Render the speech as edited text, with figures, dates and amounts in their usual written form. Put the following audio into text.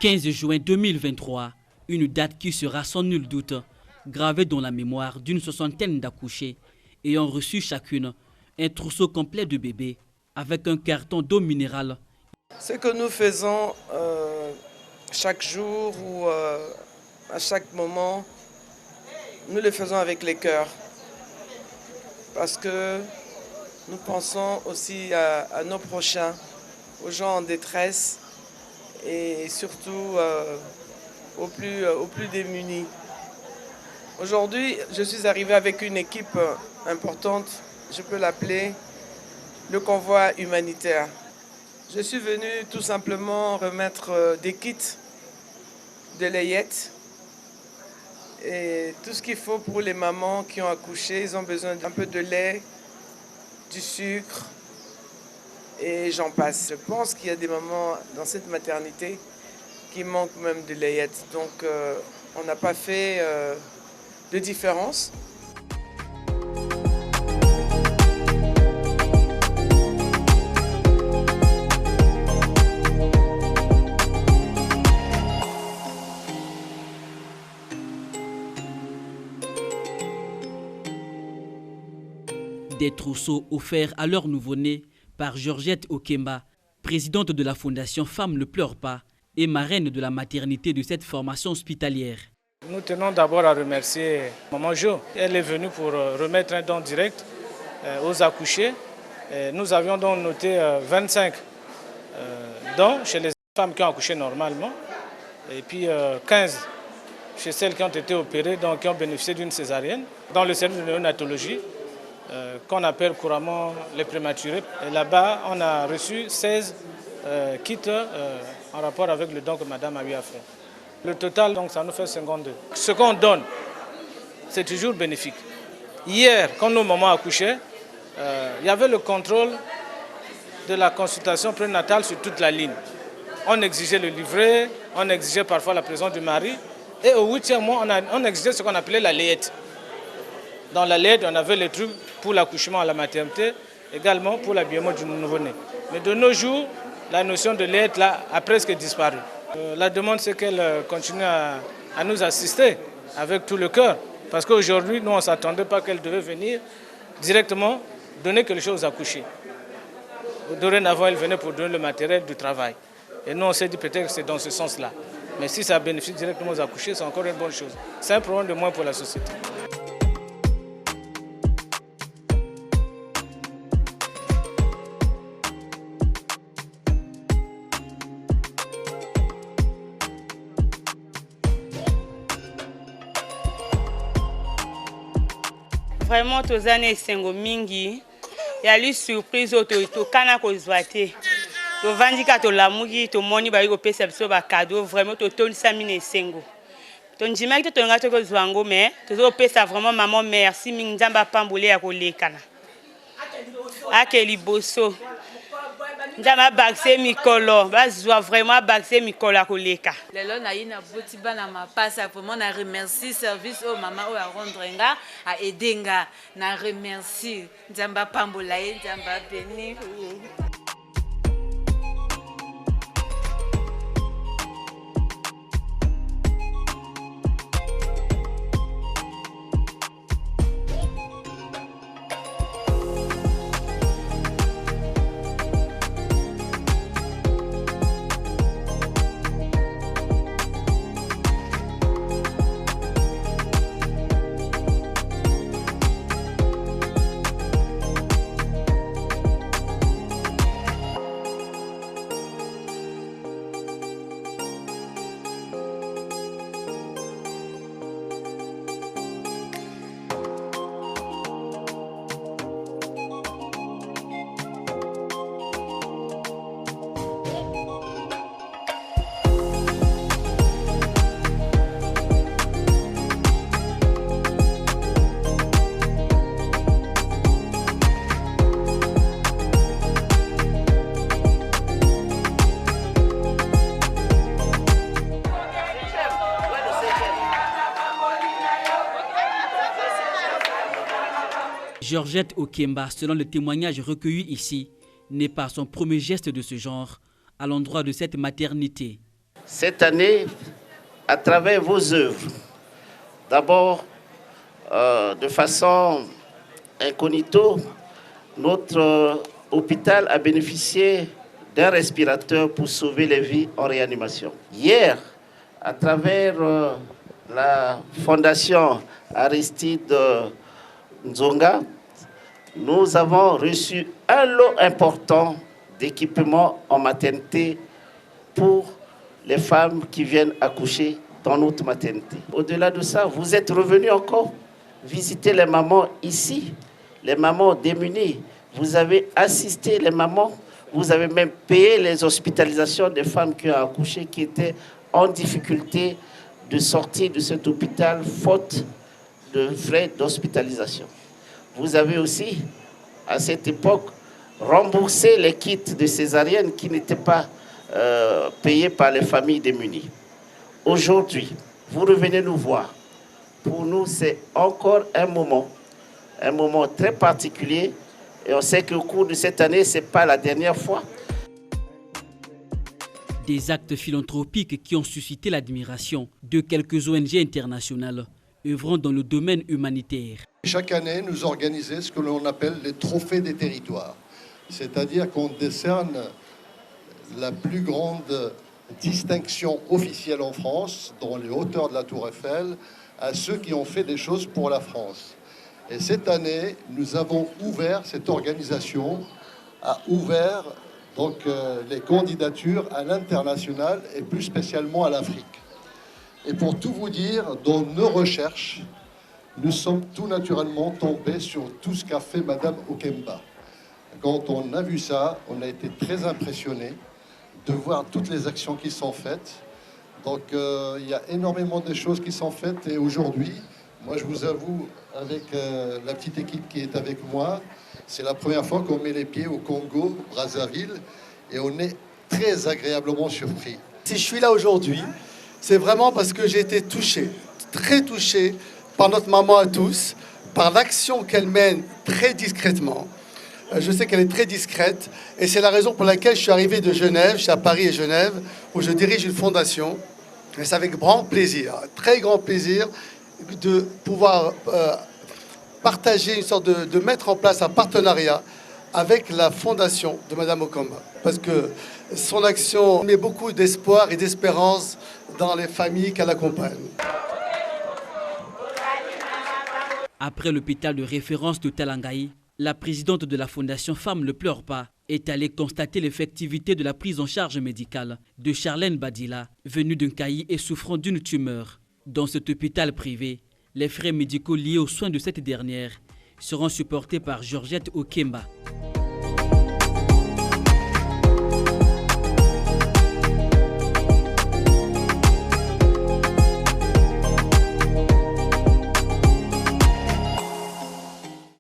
15 juin 2023, une date qui sera sans nul doute gravée dans la mémoire d'une soixantaine d'accouchés ayant reçu chacune un trousseau complet de bébés avec un carton d'eau minérale. Ce que nous faisons chaque jour ou à chaque moment, nous le faisons avec les cœurs. Parce que nous pensons aussi à nos prochains, aux gens en détresse et surtout aux plus démunis. Aujourd'hui, je suis arrivé avec une équipe importante, je peux l'appeler le convoi humanitaire. Je suis venu tout simplement remettre des kits de layettes et tout ce qu'il faut pour les mamans qui ont accouché. Ils ont besoin d'un peu de lait, du sucre et j'en passe. Je pense qu'il y a des mamans dans cette maternité qui manquent même de layettes. Donc on n'a pas fait de différence. Des trousseaux offerts à leur nouveau-né par Georgette Okemba, présidente de la Fondation Femmes ne pleurent pas et marraine de la maternité de cette formation hospitalière. Nous tenons d'abord à remercier Maman Jo. Elle est venue pour remettre un don direct aux accouchés. Nous avions donc noté 25 dons chez les femmes qui ont accouché normalement et puis 15 chez celles qui ont été opérées, donc qui ont bénéficié d'une césarienne. Dans le service de néonatologie, qu'on appelle couramment les prématurés. Et là-bas, on a reçu 16 kits en rapport avec le don que madame a eu à faire. Le total, donc, ça nous fait 52. Ce qu'on donne, c'est toujours bénéfique. Hier, quand nos mamans accouchaient, il y avait le contrôle de la consultation prénatale sur toute la ligne. On exigeait le livret, on exigeait parfois la présence du mari. Et au 8e mois, on exigeait ce qu'on appelait la layette. Dans la layette, on avait les trucs pour l'accouchement à la maternité, également pour l'habillement du nouveau-né. Mais de nos jours, la notion de layette là, a presque disparu. La demande, c'est qu'elle continue à nous assister avec tout le cœur. Parce qu'aujourd'hui, nous, on ne s'attendait pas qu'elle devait venir directement donner quelque chose aux accouchés. Dorénavant, elle venait pour donner le matériel du travail. Et nous, on s'est dit peut-être que c'est dans ce sens-là. Mais si ça bénéficie directement aux accouchés, c'est encore une bonne chose. C'est un problème de moins pour la société. Vraiment, tozane esengo mingi. Yali surprise to kana kozwa te. To vandika to lamuki to moni ba yiko pesa biso ba cadeau vraiment to tonisa mine esengo. To njima ki to nga to kozwa ngo mais to pesa vraiment maman merci mingi nzamba pambole ya kolekana. Akeli boso. Nzamba bakse mikolo, bazwa vraiment bakse mikolo koleka. Lelo na ina boti bana mapasa vraiment na remercie service au maman o a rendre nga a aider nga na remercie nzamba pambola ye nzamba béni. Georgette Okemba, selon le témoignage recueilli ici, n'est pas son premier geste de ce genre à l'endroit de cette maternité. Cette année, à travers vos œuvres, d'abord, de façon incognito, notre hôpital a bénéficié d'un respirateur pour sauver les vies en réanimation. Hier, à travers la fondation Aristide Nzonga, nous avons reçu un lot important d'équipements en maternité pour les femmes qui viennent accoucher dans notre maternité. Au-delà de ça, vous êtes revenus encore visiter les mamans ici, les mamans démunies. Vous avez assisté les mamans, vous avez même payé les hospitalisations des femmes qui ont accouché, qui étaient en difficulté de sortir de cet hôpital faute de frais d'hospitalisation. Vous avez aussi, à cette époque, remboursé les kits de césarienne qui n'étaient pas payés par les familles démunies. Aujourd'hui, vous revenez nous voir. Pour nous, c'est encore un moment très particulier. Et on sait qu'au cours de cette année, ce n'est pas la dernière fois. Des actes philanthropiques qui ont suscité l'admiration de quelques ONG internationales œuvrant dans le domaine humanitaire. Chaque année, nous organisons ce que l'on appelle les trophées des territoires. C'est-à-dire qu'on décerne la plus grande distinction officielle en France, dans les hauteurs de la Tour Eiffel, à ceux qui ont fait des choses pour la France. Et cette année, nous avons ouvert, cette organisation a ouvert donc, les candidatures à l'international et plus spécialement à l'Afrique. Et pour tout vous dire, dans nos recherches, nous sommes tout naturellement tombés sur tout ce qu'a fait Madame Okemba. Quand on a vu ça, on a été très impressionnés de voir toutes les actions qui sont faites. Donc il y a énormément de choses qui sont faites et aujourd'hui, moi je vous avoue, avec la petite équipe qui est avec moi, c'est la première fois qu'on met les pieds au Congo, Brazzaville, et on est très agréablement surpris. Si je suis là aujourd'hui, c'est vraiment parce que j'ai été touché, très touché par notre maman à tous, par l'action qu'elle mène très discrètement. Je sais qu'elle est très discrète et c'est la raison pour laquelle je suis arrivé de Genève, je suis à Paris et Genève, où je dirige une fondation. Et c'est avec grand plaisir, très grand plaisir, de pouvoir partager une sorte de mettre en place un partenariat avec la fondation de Madame Okemba. Parce que son action met beaucoup d'espoir et d'espérance dans les familles qu'elle accompagne. Après l'hôpital de référence de Talangaï, la présidente de la fondation Femmes ne pleure pas est allée constater l'effectivité de la prise en charge médicale de Charlène Badila, venue d'un Cailly et souffrant d'une tumeur. Dans cet hôpital privé, les frais médicaux liés aux soins de cette dernière seront supportés par Georgette Okemba.